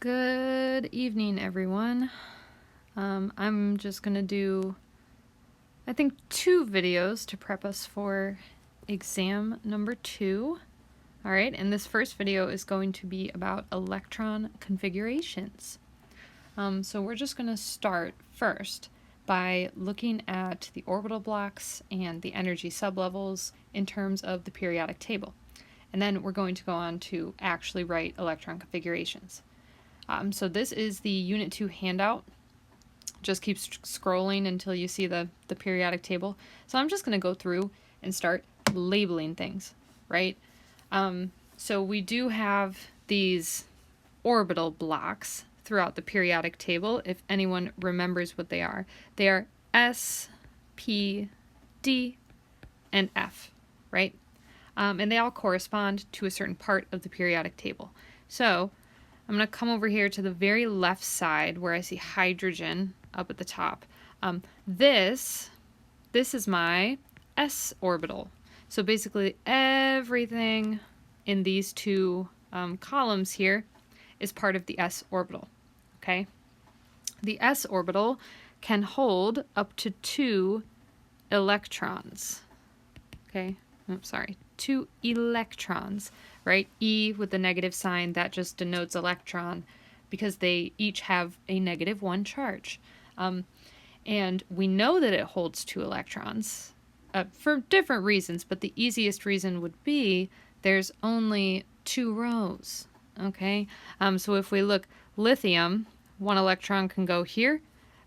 Good evening, everyone. I'm just going to do, I think, 2 videos to prep us for exam number 2. All right, and this first video is going to be about electron configurations. So we're just going to start first by looking at the orbital blocks and the energy sublevels in terms of the periodic table. And then we're going to go on to actually write electron configurations. So this is the Unit 2 handout. Just keep scrolling until you see the periodic table. So I'm just going to go through and start labeling things, right? So we do have these orbital blocks throughout the periodic table, if anyone remembers what they are. They are S, P, D, and F, right? And they all correspond to a certain part of the periodic table. So I'm going to come over here to the very left side where I see hydrogen up at the top. This is my s orbital. So basically everything in these 2 columns here is part of the s orbital. Okay? The s orbital can hold up to 2 electrons. Okay? I'm sorry, 2 electrons, right? E with the negative sign, that just denotes electron because they each have a -1 charge. And we know that it holds 2 electrons for different reasons, but the easiest reason would be there's only 2 rows, okay? So if we look, lithium, 1 electron can go here,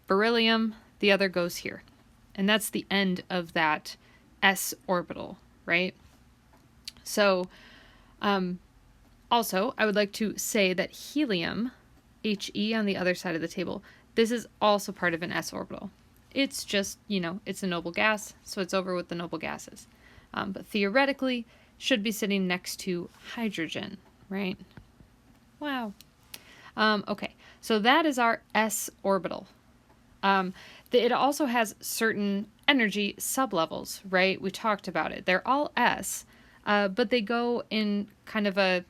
beryllium, the other goes here. And that's the end of that s orbital, right? So, also, I would like to say that helium, He on the other side of the table, this is also part of an s orbital. It's just, it's a noble gas, so it's over with the noble gases. But theoretically, should be sitting next to hydrogen, right? Wow. Okay, so that is our s orbital. It also has certain energy sublevels, right? We talked about it. They're all s, but they go in kind of a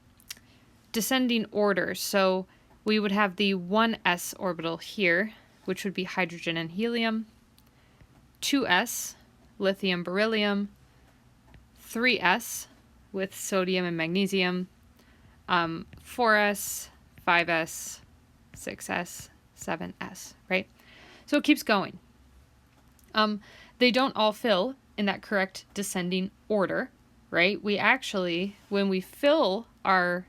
descending order. So we would have the 1s orbital here, which would be hydrogen and helium, 2s, lithium, beryllium, 3s with sodium and magnesium, 4s, 5s, 6s, 7s, right? So it keeps going. They don't all fill in that correct descending order, right? We actually, when we fill our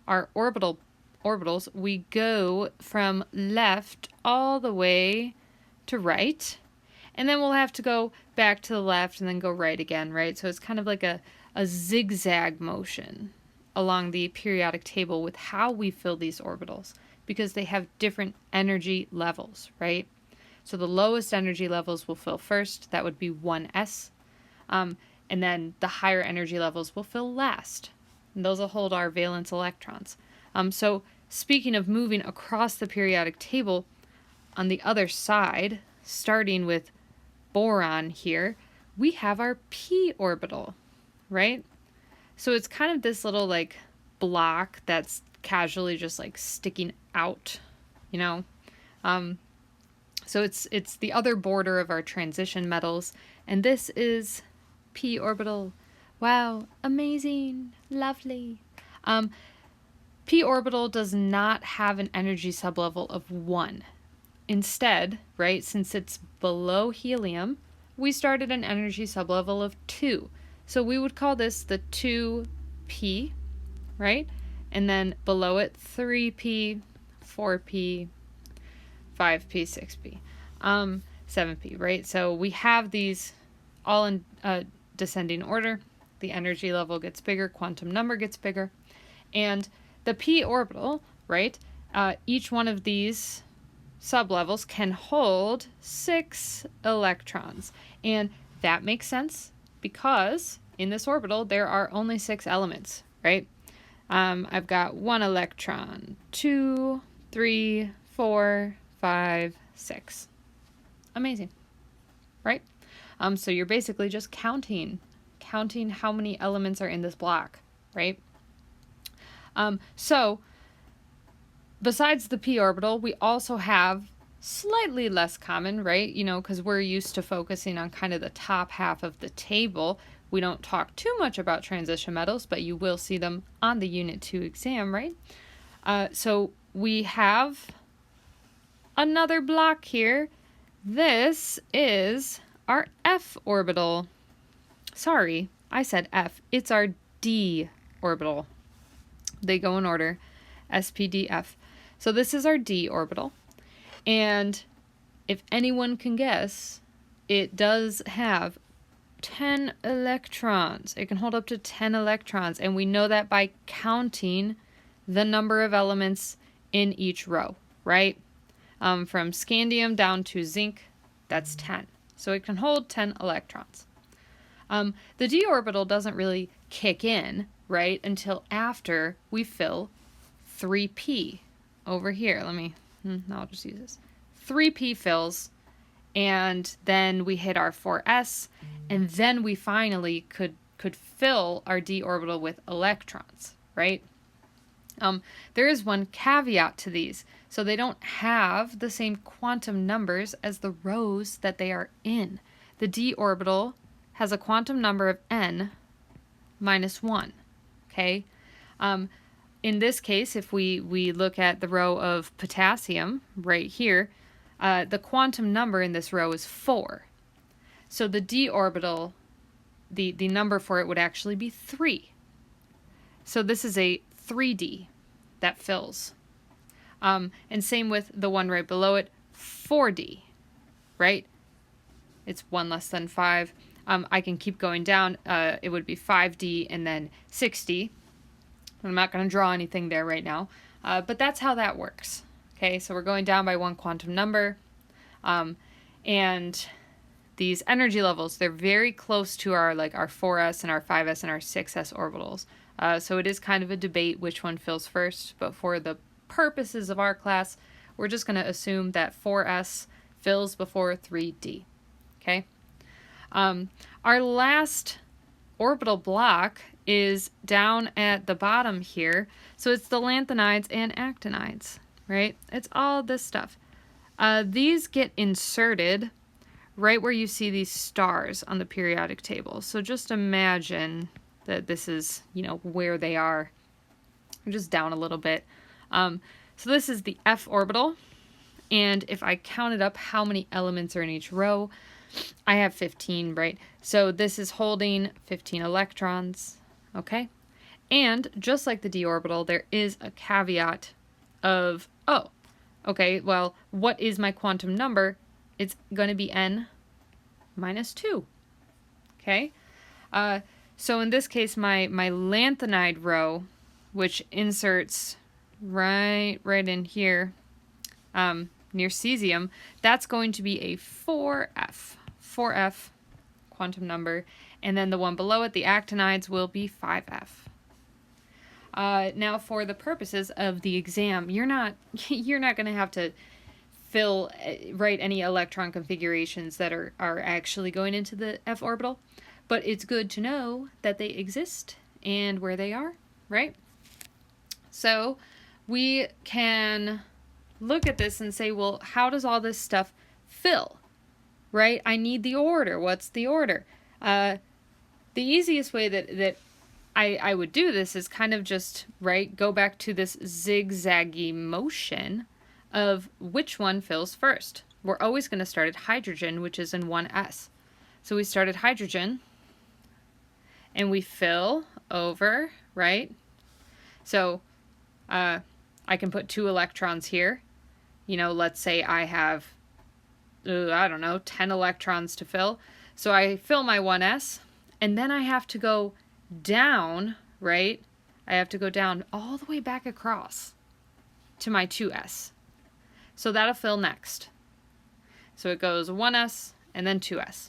orbitals, we go from left all the way to right, and then we'll have to go back to the left and then go right again, right? So it's kind of like a zigzag motion along the periodic table with how we fill these orbitals, because they have different energy levels, right? So the lowest energy levels will fill first. That would be 1s. And then the higher energy levels will fill last. And those will hold our valence electrons. So speaking of moving across the periodic table, on the other side, starting with boron here, we have our p orbital, right? So it's kind of this little block that's casually just sticking out, So it's the other border of our transition metals, and this is p orbital. Wow, amazing, lovely. P orbital does not have an energy sublevel of 1. Instead, right, since it's below helium, we started an energy sublevel of 2. So we would call this the 2p, right? And then below it, 3p, 4p, 5p, 6p, 7p, right? So we have these all in descending order. The energy level gets bigger, quantum number gets bigger. And the p orbital, right, each one of these sublevels can hold 6 electrons. And that makes sense because in this orbital there are only 6 elements, right? I've got 1 electron, 2, 3, 4, 5, 6. Amazing, right? So you're basically just counting how many elements are in this block, right? So besides the p orbital, we also have slightly less common, right? You know, because we're used to focusing on kind of the top half of the table. We don't talk too much about transition metals, but you will see them on the Unit 2 exam, right? So we have another block here. This is our f orbital. Sorry, I said F. It's our d orbital. They go in order, S, P, D, F. So this is our d orbital. And if anyone can guess, it does have 10 electrons. It can hold up to 10 electrons. And we know that by counting the number of elements in each row, right? From scandium down to zinc, that's 10. So it can hold 10 electrons. The d orbital doesn't really kick in, right, until after we fill 3p over here. I'll just use this. 3p fills, and then we hit our 4s, and then we finally could fill our d orbital with electrons, right? There is one caveat to these. So they don't have the same quantum numbers as the rows that they are in. The d orbital has a quantum number of n minus 1, okay? In this case, if we look at the row of potassium right here, the quantum number in this row is 4. So the d orbital, the number for it would actually be 3. So this is a 3d that fills. And same with the one right below it, 4d, right? It's 1 less than 5. I can keep going down. It would be 5d and then 6d. I'm not going to draw anything there right now, but that's how that works. Okay, so we're going down by one quantum number, and these energy levels, they're very close to our 4s and our 5s and our 6s orbitals. So it is kind of a debate which one fills first, but for the purposes of our class, we're just going to assume that 4s fills before 3d. Okay. Our last orbital block is down at the bottom here. So it's the lanthanides and actinides, right? It's all this stuff. These get inserted right where you see these stars on the periodic table. So just imagine that this is, where they are. Just down a little bit. So this is the f orbital. And if I counted up how many elements are in each row, I have 15, right? So this is holding 15 electrons, okay? And just like the d orbital, there is a caveat of, okay, well, what is my quantum number? It's going to be n minus 2, okay? So in this case, my lanthanide row, which inserts right in here, near cesium, that's going to be a 4f quantum number, and then the one below it, the actinides, will be 5f. Now, for the purposes of the exam, you're not going to have to write any electron configurations that are actually going into the f orbital, but it's good to know that they exist and where they are, right? So we can look at this and say, well, how does all this stuff fill, right? I need the order. What's the order? The easiest way that I would do this is kind of just, go back to this zigzaggy motion of which one fills first. We're always going to start at hydrogen, which is in 1s. So we start at hydrogen, and we fill over, right? So I can put 2 electrons here. Let's say I have, 10 electrons to fill. So I fill my 1s, and then I have to go down, right? I have to go down all the way back across to my 2s. So that'll fill next. So it goes 1s and then 2s.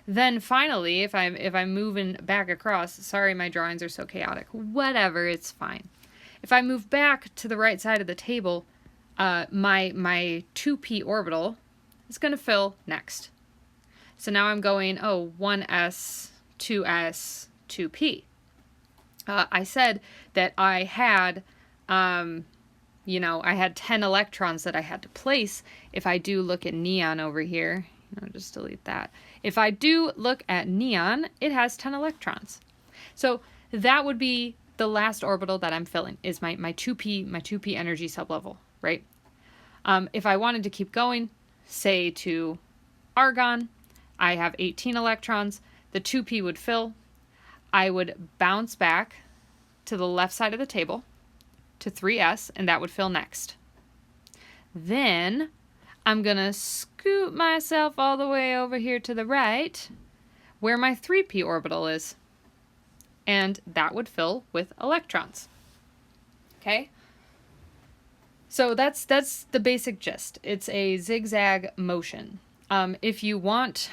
Then finally, if I'm moving back across, sorry, my drawings are so chaotic. Whatever, it's fine. If I move back to the right side of the table, my 2p orbital is going to fill next. So now I'm going, 1s, 2s, 2p. I said that I had you know, I had 10 electrons that I had to place. If I do look at neon over here, just delete that. If I do look at neon, it has 10 electrons. So that would be the last orbital that I'm filling, is my 2p energy sublevel, right? If I wanted to keep going, say to argon, I have 18 electrons, the 2p would fill. I would bounce back to the left side of the table to 3s, and that would fill next. Then I'm going to scoot myself all the way over here to the right where my 3p orbital is, and that would fill with electrons. Okay? So that's the basic gist. It's a zigzag motion. If you want,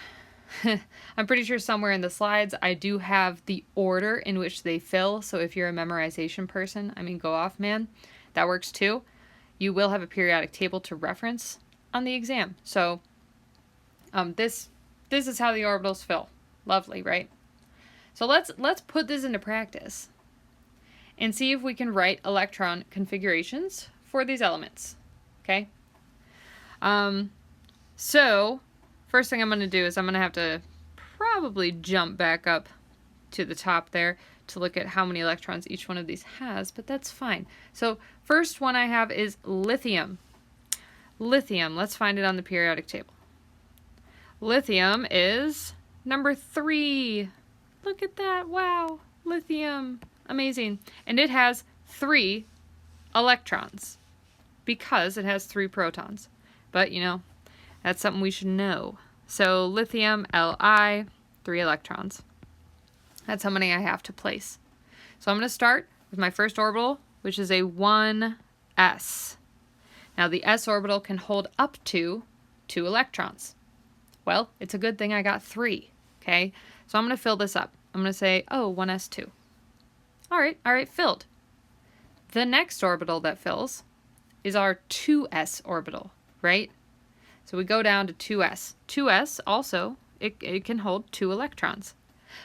I'm pretty sure somewhere in the slides I do have the order in which they fill. So if you're a memorization person, I mean, go off, man. That works too. You will have a periodic table to reference on the exam. So this is how the orbitals fill. Lovely, right? So let's put this into practice and see if we can write electron configurations for these elements. Okay? So first thing I'm going to do is I'm going to have to probably jump back up to the top there to look at how many electrons each one of these has, but that's fine. So first one I have is lithium. Lithium, let's find it on the periodic table. Lithium is number 3. Look at that, wow, lithium, amazing. And it has 3 electrons because it has 3 protons. But, you know, that's something we should know. So lithium, Li, 3 electrons. That's how many I have to place. So I'm going to start with my first orbital, which is a 1s. Now the s orbital can hold up to 2 electrons. Well, it's a good thing I got 3, okay? So I'm going to fill this up. I'm going to say, oh, 1s2. All right, filled. The next orbital that fills is our 2s orbital, right? So we go down to 2s. 2s also, it can hold 2 electrons.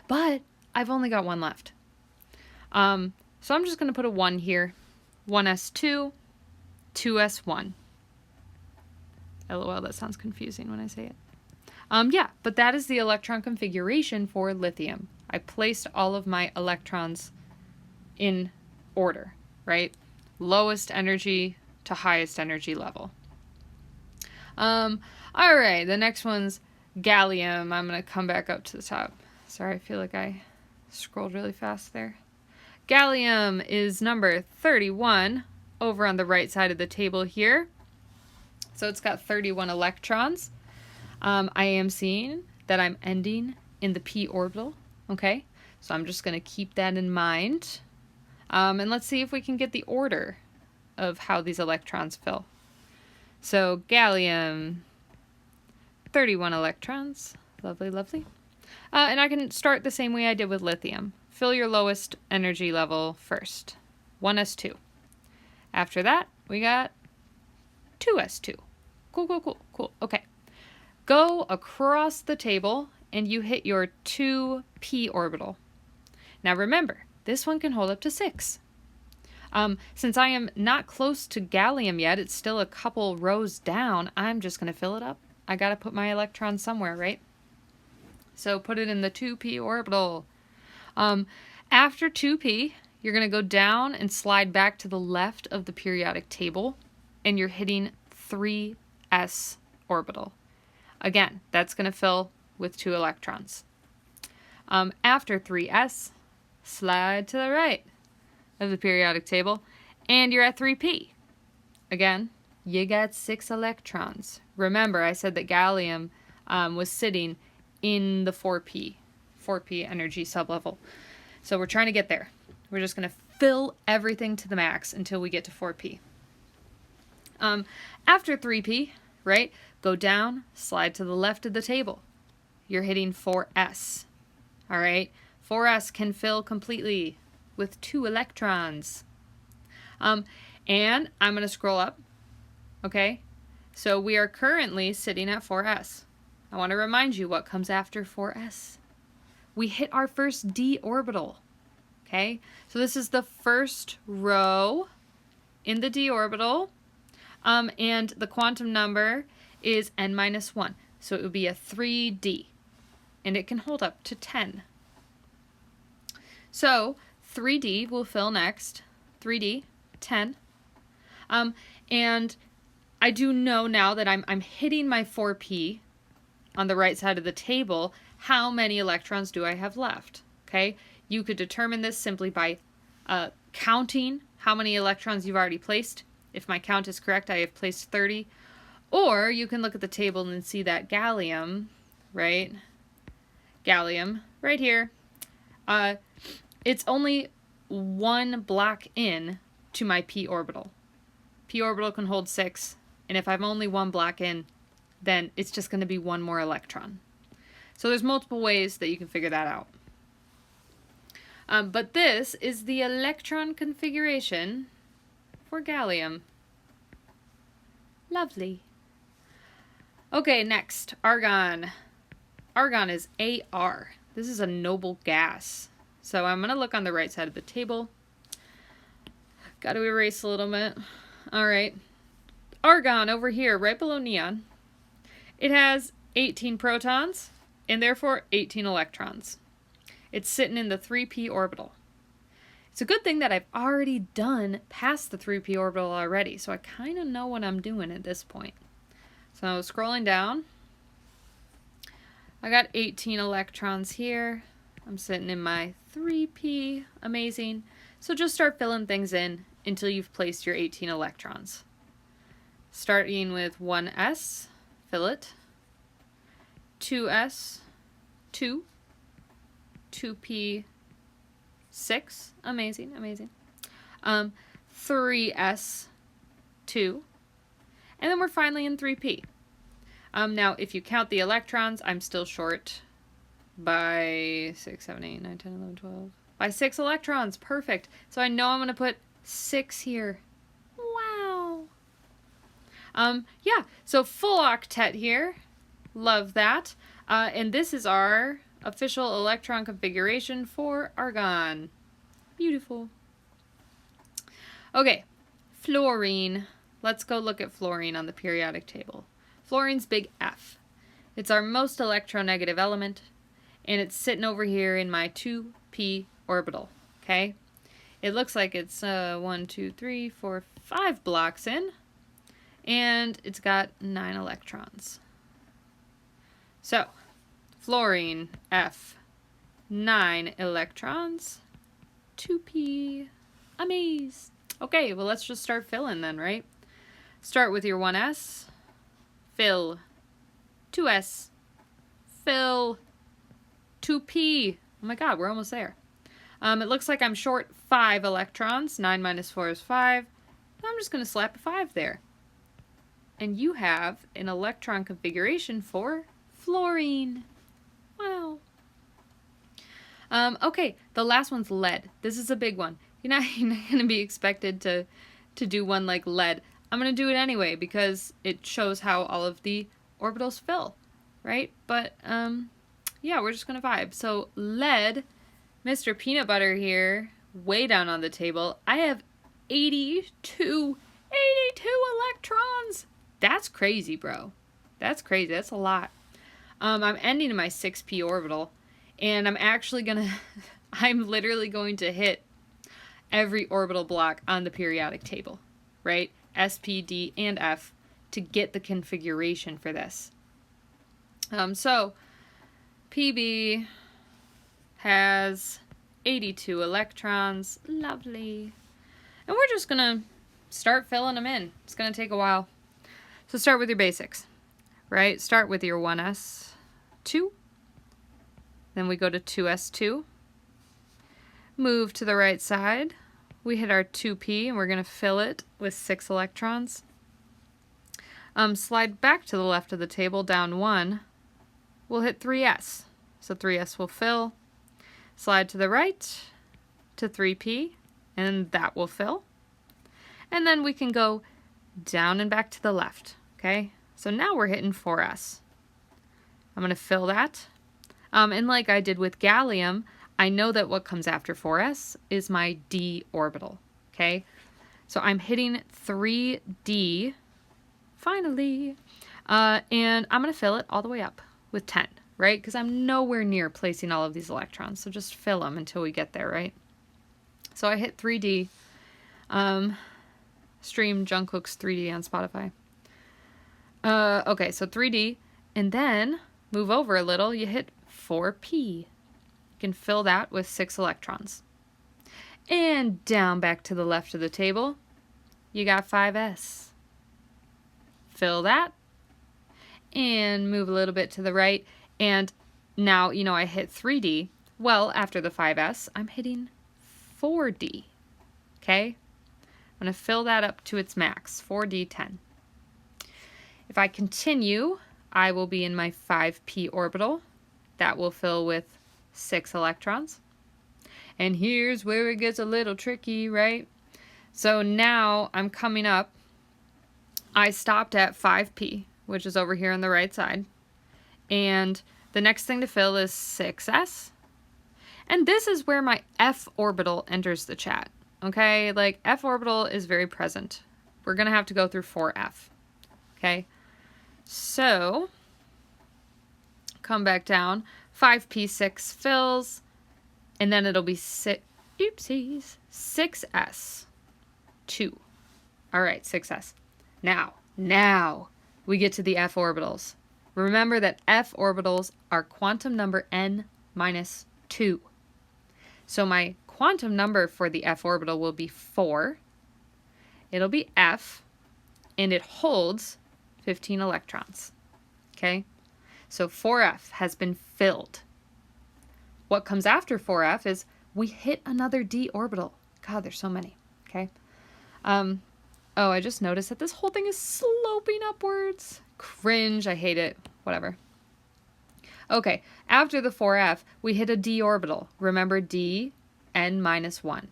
But I've only got 1 left. So I'm just going to put a 1 here. 1s2, 2s1. LOL, that sounds confusing when I say it. Yeah, but that is the electron configuration for lithium. I placed all of my electrons in order, right? Lowest energy to highest energy level. All right, the next one's gallium. I'm going to come back up to the top. Sorry, I feel like I scrolled really fast there. Gallium is number 31 over on the right side of the table here. So it's got 31 electrons. I am seeing that I'm ending in the p orbital, okay? So I'm just going to keep that in mind. And let's see if we can get the order of how these electrons fill. So gallium, 31 electrons. Lovely, lovely. And I can start the same way I did with lithium. Fill your lowest energy level first. 1s2. After that, we got 2s2. Cool. Okay. Go across the table and you hit your 2p orbital. Now remember, this one can hold up to 6. Since I am not close to gallium yet, it's still a couple rows down, I'm just going to fill it up. I got to put my electron somewhere, right? So put it in the 2p orbital. After 2p, you're going to go down and slide back to the left of the periodic table, and you're hitting 3s orbital. Again, that's going to fill with 2 electrons. After 3s, slide to the right of the periodic table, and you're at 3p. Again, you got 6 electrons. Remember, I said that gallium was sitting in the 4p energy sublevel. So we're trying to get there. We're just going to fill everything to the max until we get to 4p. After 3p, right, go down, slide to the left of the table. You're hitting 4s. All right, 4s can fill completely with 2 electrons. And I'm going to scroll up, okay? So we are currently sitting at 4s. I want to remind you what comes after 4s. We hit our first d orbital, okay? So this is the first row in the d orbital, and the quantum number is n-1. So it would be a 3d, and it can hold up to 10. So 3d will fill next. 3d, 10. And I do know now that I'm hitting my 4p on the right side of the table. How many electrons do I have left? Okay, you could determine this simply by counting how many electrons you've already placed. If my count is correct, I have placed 30. Or you can look at the table and see that gallium, right? Gallium, right here. It's only one block in to my p orbital. P orbital can hold 6, and if I'm only one block in, then it's just going to be one more electron. So there's multiple ways that you can figure that out. But this is the electron configuration for gallium. Lovely. Okay, next, argon. Argon is Ar. This is a noble gas. So I'm going to look on the right side of the table. Got to erase a little bit. All right. Argon over here, right below neon. It has 18 protons and therefore 18 electrons. It's sitting in the 3p orbital. It's a good thing that I've already done past the 3p orbital already, so I kind of know what I'm doing at this point. So scrolling down, I got 18 electrons here. I'm sitting in my 3p, amazing. So just start filling things in until you've placed your 18 electrons. Starting with 1s, fill it. 2s, 2. 2p, 6, amazing, amazing. 3s, 2. And then we're finally in 3p. Now, if you count the electrons, I'm still short by 6, 7, 8, 9, 10, 11, 12. By 6 electrons. Perfect. So I know I'm going to put 6 here. Wow. Yeah, so full octet here. Love that. And this is our official electron configuration for argon. Beautiful. Okay, fluorine. Let's go look at fluorine on the periodic table. Fluorine's big F. It's our most electronegative element, and it's sitting over here in my 2p orbital, okay? It looks like it's 1, 2, 3, 4, 5 blocks in, and it's got 9 electrons. So, fluorine, F, 9 electrons, 2p, amaze. Okay, well let's just start filling then, right? Start with your 1s, fill, 2s, fill, 2p. Oh my god, we're almost there. It looks like I'm short 5 electrons. 9 minus 4 is 5. I'm just going to slap a 5 there. And you have an electron configuration for fluorine. Wow. Okay, the last one's lead. This is a big one. You're not going to be expected to do one like lead. I'm going to do it anyway because it shows how all of the orbitals fill, right? But, yeah, we're just going to vibe. So lead, Mr. Peanut Butter here, way down on the table. I have 82 electrons. That's crazy, bro. That's crazy. That's a lot. I'm ending in my 6p orbital, and I'm actually gonna, I'm literally going to hit every orbital block on the periodic table, right? S, P, D, and F to get the configuration for this. So PB has 82 electrons. Lovely. And we're just gonna start filling them in. It's gonna take a while. So start with your basics, right? Start with your 1s2. Then we go to 2s2. Move to the right side. We hit our 2p and we're going to fill it with 6 electrons. Slide back to the left of the table, down 1. We'll hit 3s. So 3s will fill. Slide to the right to 3p and that will fill. And then we can go down and back to the left, okay? So now we're hitting 4s. I'm going to fill that. And like I did with gallium, I know that what comes after 4s is my d orbital, okay? So I'm hitting 3D, finally, and I'm going to fill it all the way up with 10, right? Because I'm nowhere near placing all of these electrons, so just fill them until we get there, right? So I hit 3D, stream Jungkook's 3D on Spotify. Okay, so 3D, and then move over a little, you hit 4P. You can fill that with 6 electrons. And down back to the left of the table, you got 5S. Fill that, and move a little bit to the right, and now, you know, I hit 3D. Well, after the 5S, I'm hitting 4D, okay? I'm going to fill that up to its max, 4D10. If I continue, I will be in my 5p orbital. That will fill with 6 electrons. And here's where it gets a little tricky, right? So now I'm coming up. I stopped at 5p, which is over here on the right side. And the next thing to fill is 6s. And this is where my f orbital enters the chat. Okay, like f orbital is very present. We're going to have to go through 4f. Okay, so come back down. 5p6 fills, and then it'll be 6s. 2. All right, 6s. Now we get to the f orbitals. Remember that f orbitals are quantum number n minus 2. So my quantum number for the f orbital will be 4. It'll be f, and it holds 15 electrons. Okay? So 4f has been filled. What comes after 4f is we hit another d orbital. God, there's so many. Okay? Oh, I just noticed that this whole thing is sloping upwards. Cringe. I hate it. Whatever. Okay, after the 4f, we hit a d orbital. Remember d, n minus 1.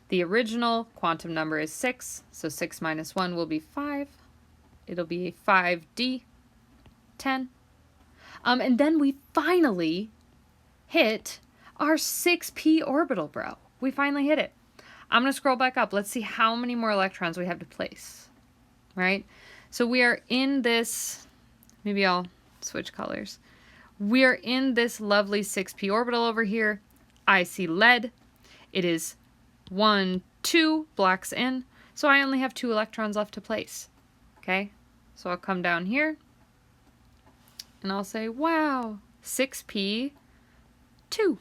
The original quantum number is 6, so 6 minus 1 will be 5. It'll be 5d, 10. And then we finally hit our 6p orbital, bro. We finally hit it. I'm going to scroll back up. Let's see how many more electrons we have to place, right? So we are in this, maybe I'll switch colors. We are in this lovely 6p orbital over here. I see lead. It is 1, 2 blocks in, so I only have 2 electrons left to place. Okay, so I'll come down here, and I'll say, wow, 6p, 2.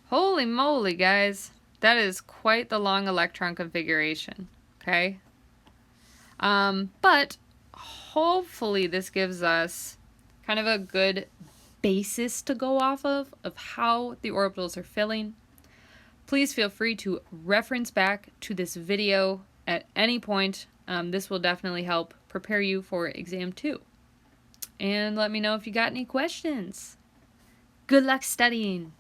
Holy moly, guys. That is quite the long electron configuration, okay? But hopefully this gives us kind of a good basis to go off of how the orbitals are filling. Please feel free to reference back to this video at any point. This will definitely help prepare you for exam 2. And let me know if you got any questions. Good luck studying.